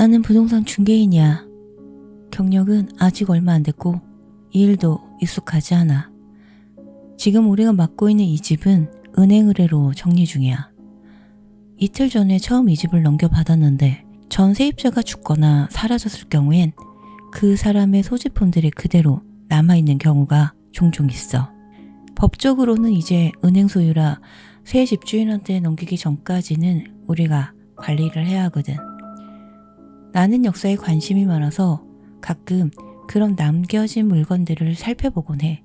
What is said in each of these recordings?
나는 부동산 중개인이야. 경력은 아직 얼마 안 됐고 이 일도 익숙하지 않아. 지금 우리가 맡고 있는 이 집은 은행 의뢰로 정리 중이야. 이틀 전에 처음 이 집을 넘겨받았는데 전 세입자가 죽거나 사라졌을 경우엔 그 사람의 소지품들이 그대로 남아있는 경우가 종종 있어. 법적으로는 이제 은행 소유라 새 집주인한테 넘기기 전까지는 우리가 관리를 해야 하거든. 나는 역사에 관심이 많아서 가끔 그런 남겨진 물건들을 살펴보곤 해.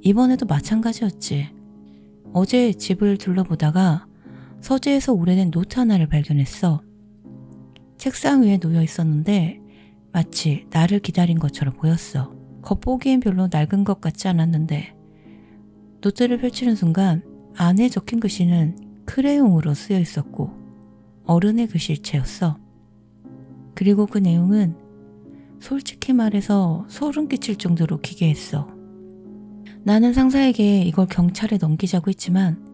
이번에도 마찬가지였지. 어제 집을 둘러보다가 서재에서 오래된 노트 하나를 발견했어. 책상 위에 놓여 있었는데 마치 나를 기다린 것처럼 보였어. 겉보기엔 별로 낡은 것 같지 않았는데 노트를 펼치는 순간 안에 적힌 글씨는 크레용으로 쓰여 있었고 어른의 글씨체였어. 그리고 그 내용은 솔직히 말해서 소름 끼칠 정도로 기괴했어. 나는 상사에게 이걸 경찰에 넘기자고 했지만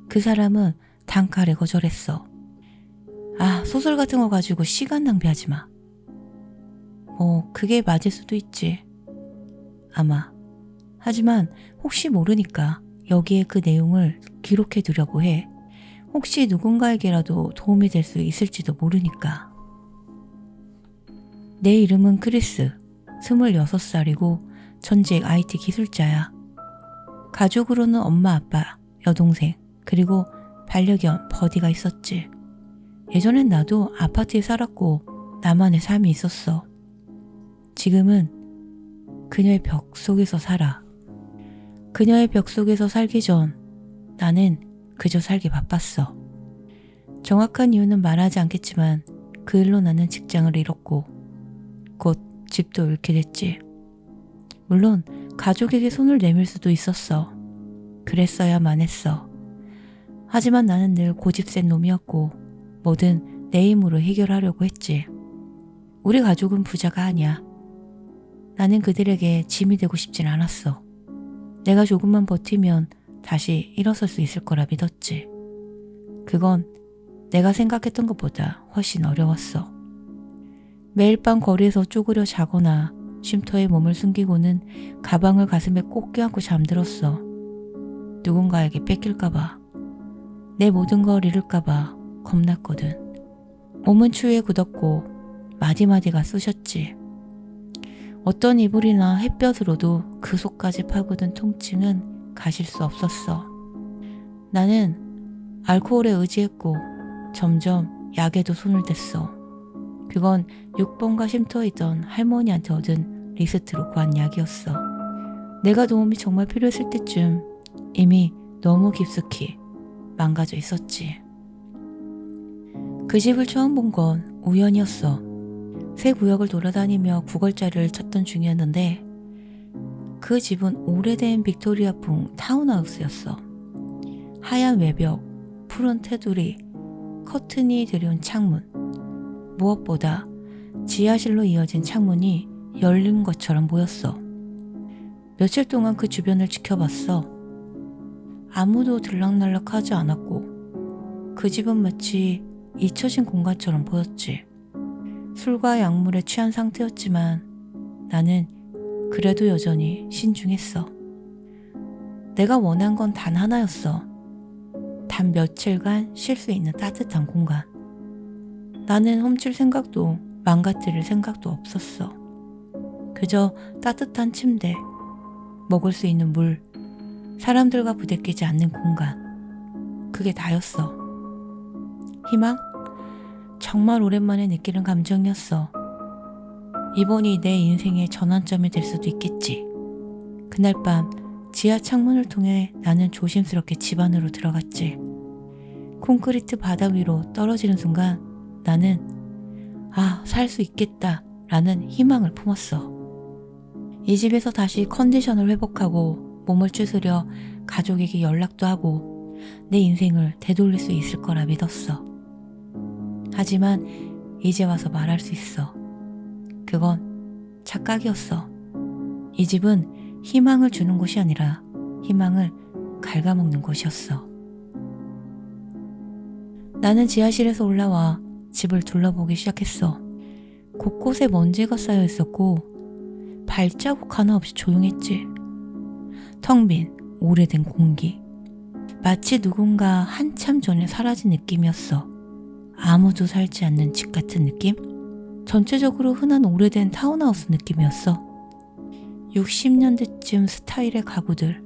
그 사람은 단칼에 거절했어. 소설 같은 거 가지고 시간 낭비하지 마. 그게 맞을 수도 있지. 아마. 하지만 혹시 모르니까 여기에 그 내용을 기록해 두려고 해. 혹시 누군가에게라도 도움이 될 수 있을지도 모르니까. 내 이름은 크리스, 26살이고 전직 IT 기술자야. 가족으로는 엄마, 아빠, 여동생, 그리고 반려견 버디가 있었지. 예전엔 나도 아파트에 살았고 나만의 삶이 있었어. 지금은 그녀의 벽 속에서 살아. 그녀의 벽 속에서 살기 전 나는 그저 살기 바빴어. 정확한 이유는 말하지 않겠지만 그 일로 나는 직장을 잃었고 곧 집도 잃게 됐지. 물론 가족에게 손을 내밀 수도 있었어. 그랬어야만 했어. 하지만 나는 늘 고집센 놈이었고 뭐든 내 힘으로 해결하려고 했지. 우리 가족은 부자가 아니야. 나는 그들에게 짐이 되고 싶진 않았어. 내가 조금만 버티면 다시 일어설 수 있을 거라 믿었지. 그건 내가 생각했던 것보다 훨씬 어려웠어. 매일 밤 거리에서 쪼그려 자거나 쉼터에 몸을 숨기고는 가방을 가슴에 꼭 껴안고 잠들었어. 누군가에게 뺏길까봐, 내 모든 걸 잃을까봐 겁났거든. 몸은 추위에 굳었고 마디마디가 쑤셨지. 어떤 이불이나 햇볕으로도 그 속까지 파고든 통증은 가실 수 없었어. 나는 알코올에 의지했고 점점 약에도 손을 댔어. 그건 6번가 쉼터에 있던 할머니한테 얻은 리스트로 구한 약이었어. 내가 도움이 정말 필요했을 때쯤 이미 너무 깊숙이 망가져 있었지. 그 집을 처음 본 건 우연이었어. 새 구역을 돌아다니며 구걸자리를 찾던 중이었는데 그 집은 오래된 빅토리아풍 타운하우스였어. 하얀 외벽, 푸른 테두리, 커튼이 들여온 창문. 무엇보다 지하실로 이어진 창문이 열린 것처럼 보였어. 며칠 동안 그 주변을 지켜봤어. 아무도 들락날락하지 않았고 그 집은 마치 잊혀진 공간처럼 보였지. 술과 약물에 취한 상태였지만 나는 그래도 여전히 신중했어. 내가 원한 건 단 하나였어. 단 며칠간 쉴 수 있는 따뜻한 공간. 나는 훔칠 생각도 망가뜨릴 생각도 없었어. 그저 따뜻한 침대, 먹을 수 있는 물, 사람들과 부대끼지 않는 공간. 그게 다였어. 희망? 정말 오랜만에 느끼는 감정이었어. 이번이 내 인생의 전환점이 될 수도 있겠지. 그날 밤 지하 창문을 통해 나는 조심스럽게 집 안으로 들어갔지. 콘크리트 바닥 위로 떨어지는 순간 나는 살 수 있겠다 라는 희망을 품었어. 이 집에서 다시 컨디션을 회복하고 몸을 추스려 가족에게 연락도 하고 내 인생을 되돌릴 수 있을 거라 믿었어. 하지만 이제 와서 말할 수 있어. 그건 착각이었어. 이 집은 희망을 주는 곳이 아니라 희망을 갉아먹는 곳이었어. 나는 지하실에서 올라와 집을 둘러보기 시작했어. 곳곳에 먼지가 쌓여 있었고 발자국 하나 없이 조용했지. 텅 빈 오래된 공기. 마치 누군가 한참 전에 사라진 느낌이었어. 아무도 살지 않는 집 같은 느낌? 전체적으로 흔한 오래된 타운하우스 느낌이었어. 60년대쯤 스타일의 가구들,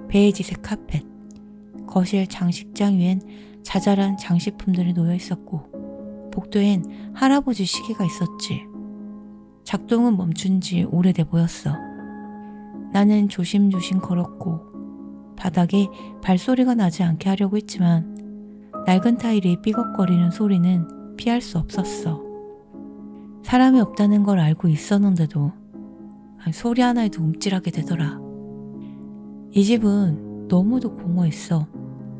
베이지색 카펫, 거실 장식장 위엔 자잘한 장식품들이 놓여 있었고 복도엔 할아버지 시계가 있었지. 작동은 멈춘 지 오래돼 보였어. 나는 조심조심 걸었고 바닥에 발소리가 나지 않게 하려고 했지만 낡은 타일이 삐걱거리는 소리는 피할 수 없었어. 사람이 없다는 걸 알고 있었는데도 소리 하나에도 움찔하게 되더라. 이 집은 너무도 공허했어.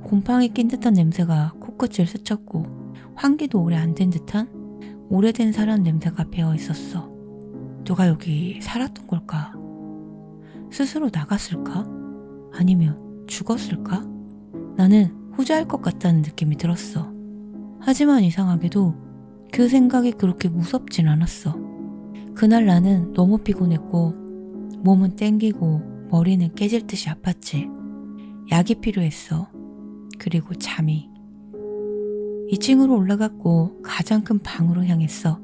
곰팡이 낀 듯한 냄새가 코끝을 스쳤고 환기도 오래 안 된 듯한 오래된 사람 냄새가 배어 있었어. 누가 여기 살았던 걸까? 스스로 나갔을까? 아니면 죽었을까? 나는 후자일 것 같다는 느낌이 들었어. 하지만 이상하게도 그 생각이 그렇게 무섭진 않았어. 그날 나는 너무 피곤했고 몸은 땡기고 머리는 깨질 듯이 아팠지. 약이 필요했어. 그리고 잠이. 2층으로 올라갔고 가장 큰 방으로 향했어.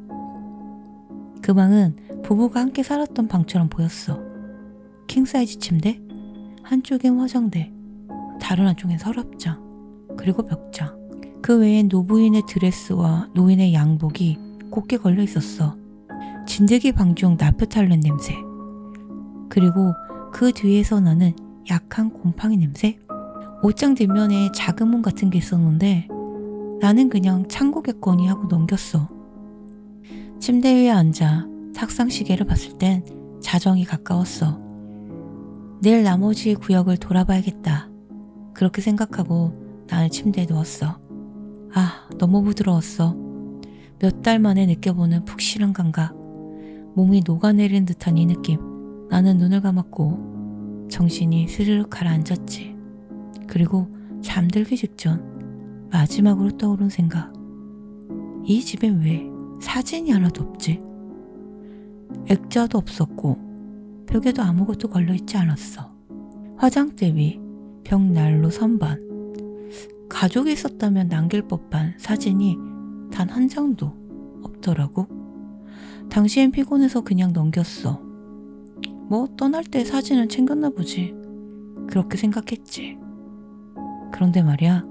그 방은 부부가 함께 살았던 방처럼 보였어. 킹사이즈 침대, 한쪽엔 화장대, 다른 한쪽엔 서랍장, 그리고 벽장. 그 외엔 노부인의 드레스와 노인의 양복이 곱게 걸려 있었어. 진드기 방중 나프탈렌 냄새. 그리고 그 뒤에서 나는 약한 곰팡이 냄새? 옷장 뒷면에 작은 문 같은 게 있었는데 나는 그냥 참고겠거니 하고 넘겼어. 침대 위에 앉아 탁상 시계를 봤을 땐 자정이 가까웠어. 내일 나머지 구역을 돌아봐야겠다. 그렇게 생각하고 나는 침대에 누웠어. 너무 부드러웠어. 몇 달 만에 느껴보는 푹신한 감각. 몸이 녹아내리는 듯한 이 느낌. 나는 눈을 감았고 정신이 스르륵 가라앉았지. 그리고 잠들기 직전 마지막으로 떠오른 생각. 이 집엔 왜 사진이 하나도 없지? 액자도 없었고 벽에도 아무것도 걸려있지 않았어. 화장대 위 벽난로 선반. 가족이 있었다면 남길 법한 사진이 단 한 장도 없더라고. 당시엔 피곤해서 그냥 넘겼어. 뭐 떠날 때 사진은 챙겼나 보지. 그렇게 생각했지. 그런데 말이야,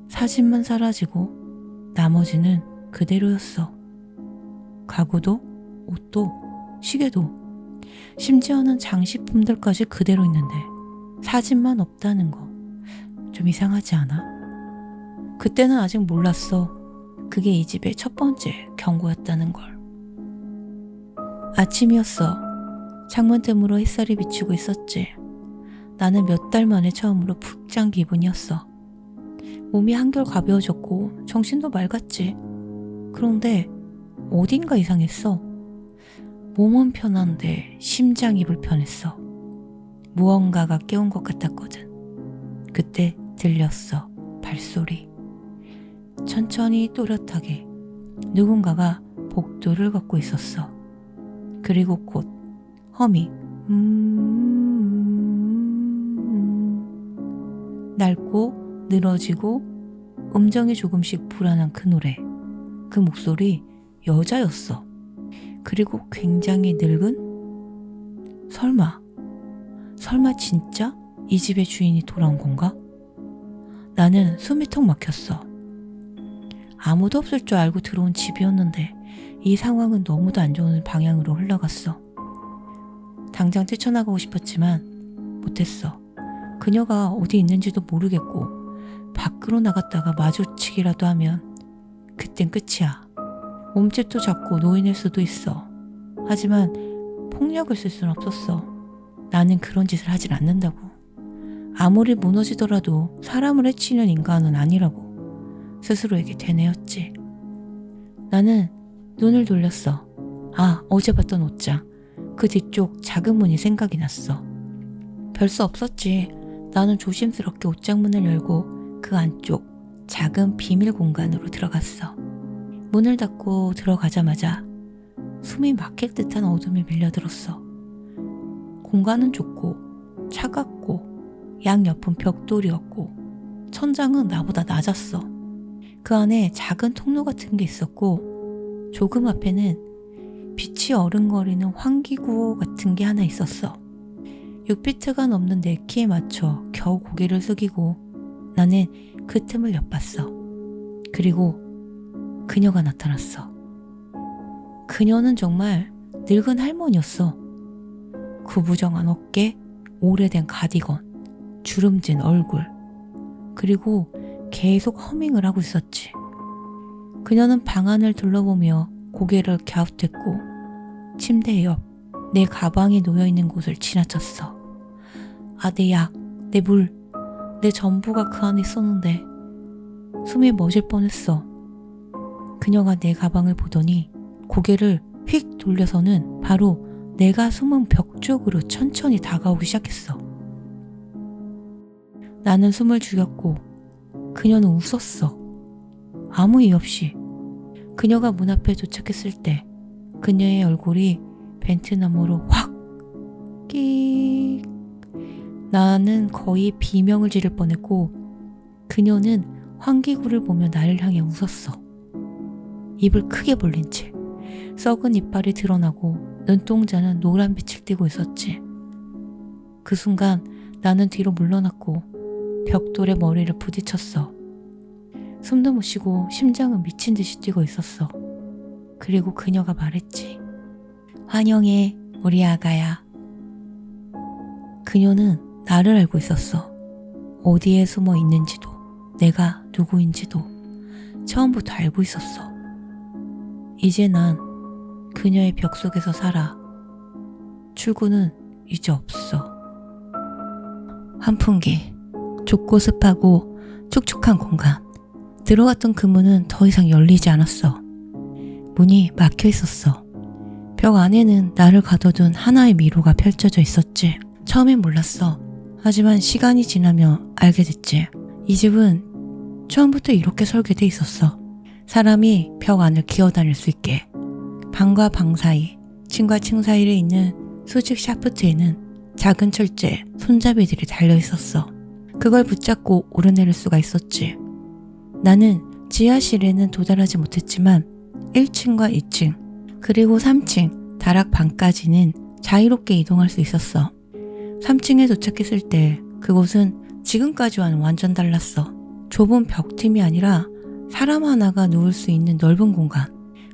사진만 사라지고 나머지는 그대로였어. 가구도, 옷도, 시계도, 심지어는 장식품들까지 그대로 있는데 사진만 없다는 거 좀 이상하지 않아? 그때는 아직 몰랐어. 그게 이 집의 첫 번째 경고였다는 걸. 아침이었어. 창문 틈으로 햇살이 비추고 있었지. 나는 몇 달 만에 처음으로 푹 잔 기분이었어. 몸이 한결 가벼워졌고 정신도 맑았지. 그런데 어딘가 이상했어. 몸은 편한데 심장이 불편했어. 무언가가 깨운 것 같았거든. 그때 들렸어. 발소리. 천천히 또렷하게 누군가가 복도를 걷고 있었어. 그리고 곧 허밍. 낡고 늘어지고 음정이 조금씩 불안한 그 노래. 그 목소리 여자였어. 그리고 굉장히 늙은? 설마 진짜 이 집의 주인이 돌아온 건가? 나는 숨이 턱 막혔어. 아무도 없을 줄 알고 들어온 집이었는데 이 상황은 너무도 안 좋은 방향으로 흘러갔어. 당장 뛰쳐나가고 싶었지만 못했어. 그녀가 어디 있는지도 모르겠고 밖으로 나갔다가 마주치기라도 하면 그땐 끝이야. 몸집도 작고 노인일 수도 있어. 하지만 폭력을 쓸 수는 없었어. 나는 그런 짓을 하질 않는다고. 아무리 무너지더라도 사람을 해치는 인간은 아니라고 스스로에게 되뇌었지. 나는 눈을 돌렸어. 어제 봤던 옷장. 그 뒤쪽 작은 문이 생각이 났어. 별 수 없었지. 나는 조심스럽게 옷장 문을 열고 그 안쪽 작은 비밀 공간으로 들어갔어. 문을 닫고 들어가자마자 숨이 막힐 듯한 어둠이 밀려들었어. 공간은 좁고 차갑고 양옆은 벽돌이었고 천장은 나보다 낮았어. 그 안에 작은 통로 같은 게 있었고 조금 앞에는 빛이 어른거리는 환기구 같은 게 하나 있었어. 6피트가 넘는 내 키에 맞춰 겨우 고개를 숙이고 나는 그 틈을 엿봤어. 그리고 그녀가 나타났어. 그녀는 정말 늙은 할머니였어. 구부정한 어깨, 오래된 가디건, 주름진 얼굴, 그리고 계속 허밍을 하고 있었지. 그녀는 방 안을 둘러보며 고개를 갸웃댔고 침대 옆 내 가방이 놓여있는 곳을 지나쳤어. 아, 내 약, 내 물, 내 전부가 그 안에 있었는데 숨이 멎을 뻔했어. 그녀가 내 가방을 보더니 고개를 휙 돌려서는 바로 내가 숨은 벽 쪽으로 천천히 다가오기 시작했어. 나는 숨을 죽였고 그녀는 웃었어. 아무 이유 없이. 그녀가 문 앞에 도착했을 때 그녀의 얼굴이 벤트너머로 확 끼익. 나는 거의 비명을 지를 뻔했고 그녀는 환기구를 보며 나를 향해 웃었어. 입을 크게 벌린 채 썩은 이빨이 드러나고 눈동자는 노란 빛을 띠고 있었지. 그 순간 나는 뒤로 물러났고 벽돌에 머리를 부딪혔어. 숨도 못 쉬고 심장은 미친 듯이 뛰고 있었어. 그리고 그녀가 말했지. 환영해, 우리 아가야. 그녀는 나를 알고 있었어. 어디에 숨어 있는지도 내가 누구인지도 처음부터 알고 있었어. 이제 난 그녀의 벽 속에서 살아. 출구는 이제 없어. 환풍기, 좁고 습하고 축축한 공간. 들어갔던 그 문은 더 이상 열리지 않았어. 문이 막혀 있었어. 벽 안에는 나를 가둬둔 하나의 미로가 펼쳐져 있었지. 처음엔 몰랐어. 하지만 시간이 지나며 알게 됐지. 이 집은 처음부터 이렇게 설계돼 있었어. 사람이 벽 안을 기어다닐 수 있게. 방과 방 사이, 층과 층 사이에 있는 수직 샤프트에는 작은 철제, 손잡이들이 달려 있었어. 그걸 붙잡고 오르내릴 수가 있었지. 나는 지하실에는 도달하지 못했지만 1층과 2층, 그리고 3층, 다락방까지는 자유롭게 이동할 수 있었어. 3층에 도착했을 때 그곳은 지금까지와는 완전 달랐어. 좁은 벽틈이 아니라 사람 하나가 누울 수 있는 넓은 공간.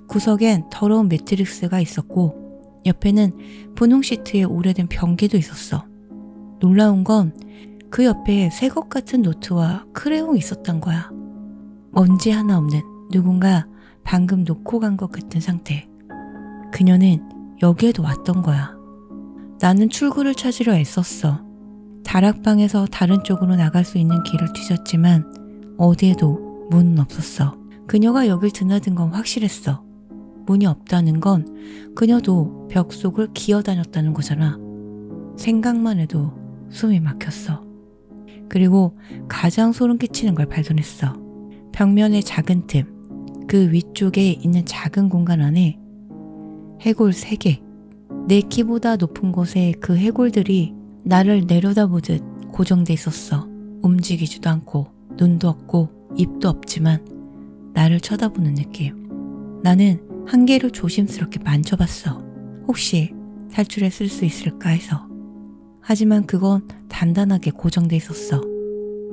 구석엔 더러운 매트릭스가 있었고 옆에는 분홍 시트에 오래된 변기도 있었어. 놀라운 건 그 옆에 새 것 같은 노트와 크레용이 있었던 거야. 먼지 하나 없는 누군가 방금 놓고 간 것 같은 상태. 그녀는 여기에도 왔던 거야. 나는 출구를 찾으려 애썼어. 다락방에서 다른 쪽으로 나갈 수 있는 길을 뒤졌지만 어디에도 문은 없었어. 그녀가 여길 드나든 건 확실했어. 문이 없다는 건 그녀도 벽 속을 기어다녔다는 거잖아. 생각만 해도 숨이 막혔어. 그리고 가장 소름 끼치는 걸 발견했어. 벽면의 작은 틈, 그 위쪽에 있는 작은 공간 안에 해골 3개. 내 키보다 높은 곳에 그 해골들이 나를 내려다보듯 고정돼 있었어. 움직이지도 않고 눈도 없고 입도 없지만 나를 쳐다보는 느낌. 나는 한 개를 조심스럽게 만져봤어. 혹시 탈출에 쓸 수 있을까 해서. 하지만 그건 단단하게 고정돼 있었어.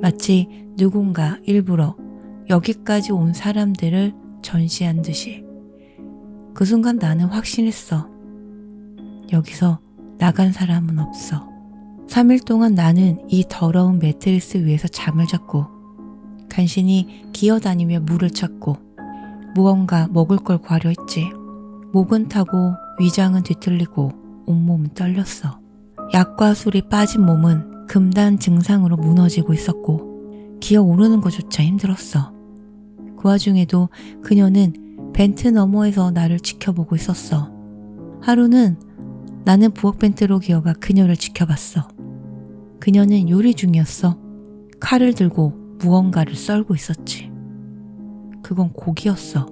마치 누군가 일부러 여기까지 온 사람들을 전시한 듯이. 그 순간 나는 확신했어. 여기서 나간 사람은 없어. 3일 동안 나는 이 더러운 매트리스 위에서 잠을 잤고 간신히 기어다니며 물을 찾고 무언가 먹을 걸 구하려 했지. 목은 타고 위장은 뒤틀리고 온몸은 떨렸어. 약과 술이 빠진 몸은 금단 증상으로 무너지고 있었고 기어오르는 것조차 힘들었어. 그 와중에도 그녀는 벤트 너머에서 나를 지켜보고 있었어. 하루는 나는 부엌 벤트로 기어가 그녀를 지켜봤어. 그녀는 요리 중이었어. 칼을 들고 무언가를 썰고 있었지. 그건 고기였어.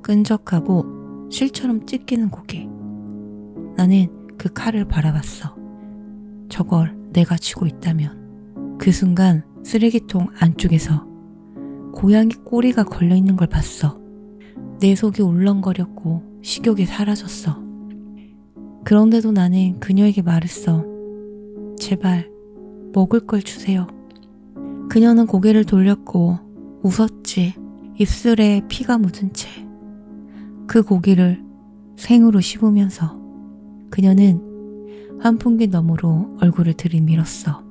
끈적하고 실처럼 찢기는 고개. 나는 그 칼을 바라봤어. 저걸 내가 쥐고 있다면. 그 순간 쓰레기통 안쪽에서 고양이 꼬리가 걸려있는 걸 봤어. 내 속이 울렁거렸고 식욕이 사라졌어. 그런데도 나는 그녀에게 말했어. 제발 먹을 걸 주세요. 그녀는 고개를 돌렸고 웃었지. 입술에 피가 묻은 채. 그 고기를 생으로 씹으면서 그녀는 환풍기 너머로 얼굴을 들이밀었어.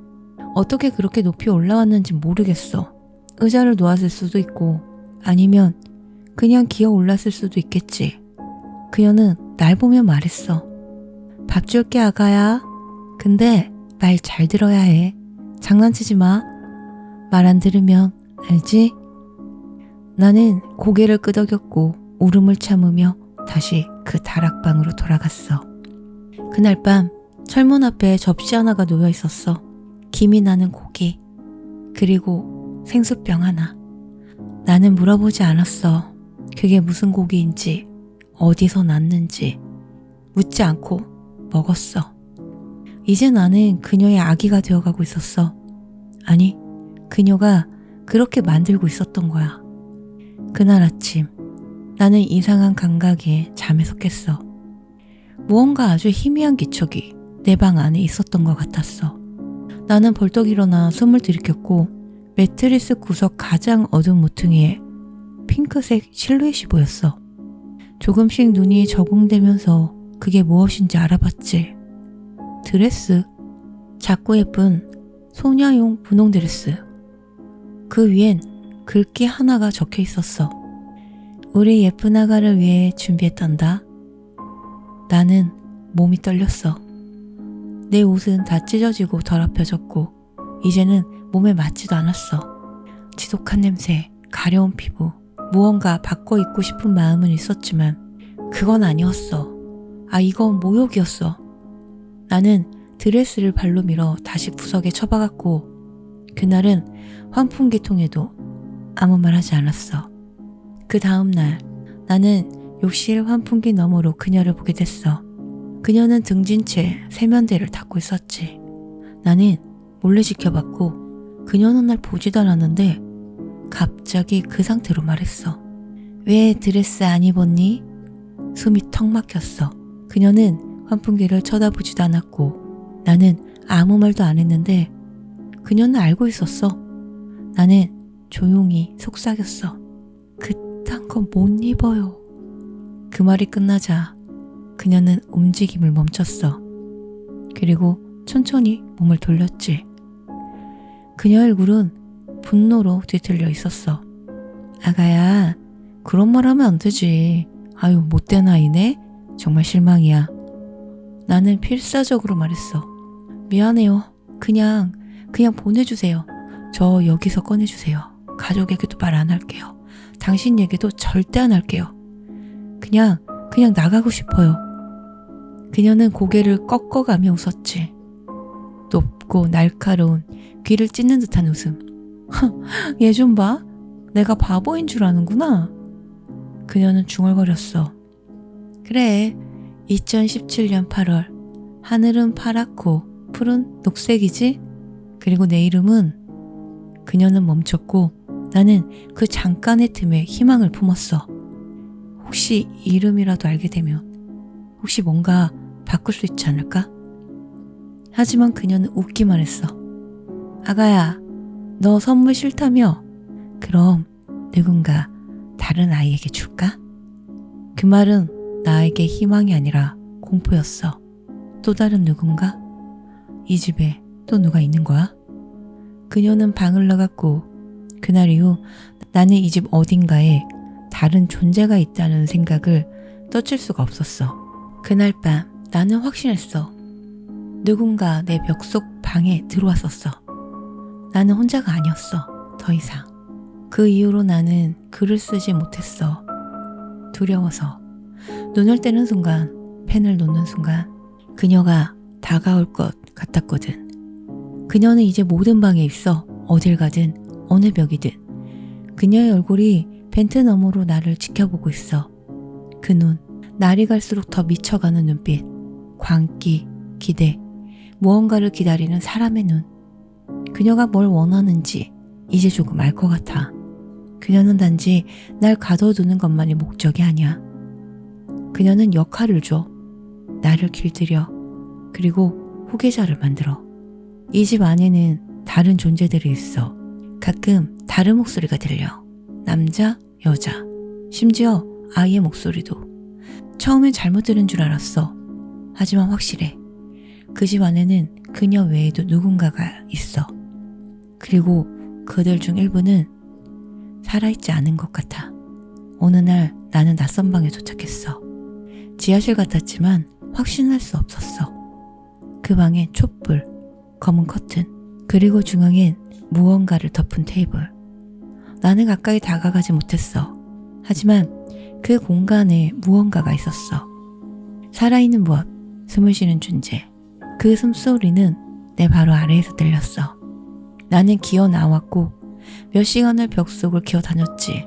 어떻게 그렇게 높이 올라왔는지 모르겠어. 의자를 놓았을 수도 있고 아니면 그냥 기어 올랐을 수도 있겠지. 그녀는 날 보며 말했어. 밥 줄게 아가야. 근데 말 잘 들어야 해. 장난치지 마. 말 안 들으면 알지? 나는 고개를 끄덕였고 울음을 참으며 다시 그 다락방으로 돌아갔어. 그날 밤 철문 앞에 접시 하나가 놓여 있었어. 김이 나는 고기, 그리고 생수병 하나. 나는 물어보지 않았어. 그게 무슨 고기인지, 어디서 났는지 묻지 않고 먹었어. 이제 나는 그녀의 아기가 되어가고 있었어. 아니, 그녀가 그렇게 만들고 있었던 거야. 그날 아침 나는 이상한 감각에 잠에서 깼어. 무언가 아주 희미한 기척이 내 방 안에 있었던 것 같았어. 나는 벌떡 일어나 숨을 들이켰고 매트리스 구석 가장 어두운 모퉁이에 핑크색 실루엣이 보였어. 조금씩 눈이 적응되면서 그게 무엇인지 알아봤지. 드레스. 작고 예쁜 소녀용 분홍 드레스. 그 위엔 글귀 하나가 적혀 있었어. 우리 예쁜 아가를 위해 준비했단다. 나는 몸이 떨렸어. 내 옷은 다 찢어지고 더럽혀졌고 이제는 몸에 맞지도 않았어. 지독한 냄새, 가려운 피부, 무언가 바꿔 입고 싶은 마음은 있었지만 그건 아니었어. 이건 모욕이었어. 나는 드레스를 발로 밀어 다시 구석에 처박았고 그날은 환풍기통에도 아무 말 하지 않았어. 그 다음 날 나는 욕실 환풍기 너머로 그녀를 보게 됐어. 그녀는 등진 채 세면대를 닦고 있었지. 나는 몰래 지켜봤고 그녀는 날 보지도 않았는데 갑자기 그 상태로 말했어. 왜 드레스 안 입었니? 숨이 턱 막혔어. 그녀는 환풍기를 쳐다보지도 않았고 나는 아무 말도 안 했는데 그녀는 알고 있었어. 나는 조용히 속삭였어. 그딴 거 못 입어요. 그 말이 끝나자 그녀는 움직임을 멈췄어. 그리고 천천히 몸을 돌렸지. 그녀의 얼굴은 분노로 뒤틀려 있었어. 아가야, 그런 말 하면 안 되지. 아유, 못된 아이네. 정말 실망이야. 나는 필사적으로 말했어. 미안해요. 그냥 보내주세요. 저 여기서 꺼내주세요. 가족에게도 말 안 할게요. 당신 얘기도 절대 안 할게요. 그냥 나가고 싶어요. 그녀는 고개를 꺾어가며 웃었지. 높고 날카로운 귀를 찢는 듯한 웃음. 얘 좀 봐. 내가 바보인 줄 아는구나. 그녀는 중얼거렸어. 그래, 2017년 8월 하늘은 파랗고 푸른 녹색이지? 그리고 내 이름은... 그녀는 멈췄고 나는 그 잠깐의 틈에 희망을 품었어. 혹시 이름이라도 알게 되면 혹시 뭔가 바꿀 수 있지 않을까? 하지만 그녀는 웃기만 했어. 아가야, 너 선물 싫다며? 그럼 누군가 다른 아이에게 줄까? 그 말은 나에게 희망이 아니라 공포였어. 또 다른 누군가? 이 집에 또 누가 있는 거야? 그녀는 방을 나갔고 그날 이후 나는 이 집 어딘가에 다른 존재가 있다는 생각을 떠칠 수가 없었어. 그날 밤 나는 확신했어. 누군가 내 벽 속 방에 들어왔었어. 나는 혼자가 아니었어. 더 이상. 그 이후로 나는 글을 쓰지 못했어. 두려워서. 눈을 떼는 순간, 펜을 놓는 순간 그녀가 다가올 것 같았거든. 그녀는 이제 모든 방에 있어. 어딜 가든 어느 벽이든. 그녀의 얼굴이 벤트 너머로 나를 지켜보고 있어. 그 눈, 날이 갈수록 더 미쳐가는 눈빛, 광기, 기대, 무언가를 기다리는 사람의 눈. 그녀가 뭘 원하는지 이제 조금 알 것 같아. 그녀는 단지 날 가둬두는 것만이 목적이 아니야. 그녀는 역할을 줘. 나를 길들여. 그리고 후계자를 만들어. 이 집 안에는 다른 존재들이 있어. 가끔 다른 목소리가 들려. 남자, 여자, 심지어 아이의 목소리도. 처음엔 잘못 들은 줄 알았어. 하지만 확실해. 그 집 안에는 그녀 외에도 누군가가 있어. 그리고 그들 중 일부는 살아있지 않은 것 같아. 어느 날 나는 낯선 방에 도착했어. 지하실 같았지만 확신할 수 없었어. 그 방엔 촛불, 검은 커튼, 그리고 중앙엔 무언가를 덮은 테이블. 나는 가까이 다가가지 못했어. 하지만 그 공간에 무언가가 있었어. 살아있는 무엇, 숨을 쉬는 존재. 그 숨소리는 내 바로 아래에서 들렸어. 나는 기어 나왔고 몇 시간을 벽 속을 기어 다녔지.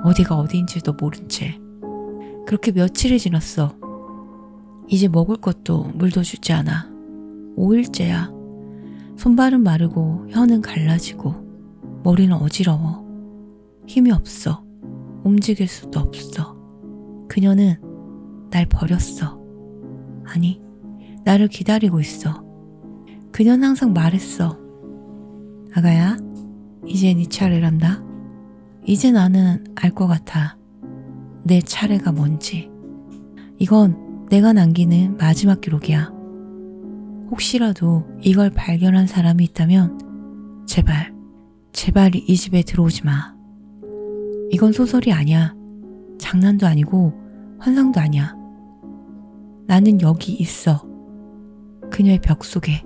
어디가 어디인지도 모른 채. 그렇게 며칠이 지났어. 이제 먹을 것도 물도 주지 않아. 5일째야. 손발은 마르고 혀는 갈라지고 머리는 어지러워. 힘이 없어. 움직일 수도 없어. 그녀는 날 버렸어. 아니, 나를 기다리고 있어. 그녀는 항상 말했어. 아가야, 이제 네 차례란다. 이제 나는 알 것 같아. 내 차례가 뭔지. 이건 내가 남기는 마지막 기록이야. 혹시라도 이걸 발견한 사람이 있다면 제발 이 집에 들어오지 마. 이건 소설이 아니야. 장난도 아니고 환상도 아니야. 나는 여기 있어. 그녀의 벽 속에.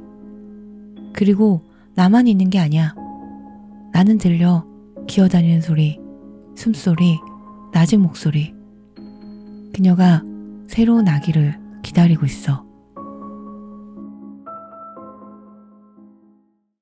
그리고 나만 있는 게 아니야. 나는 들려. 기어다니는 소리, 숨소리, 낮은 목소리. 그녀가 새로운 아기를 기다리고 있어.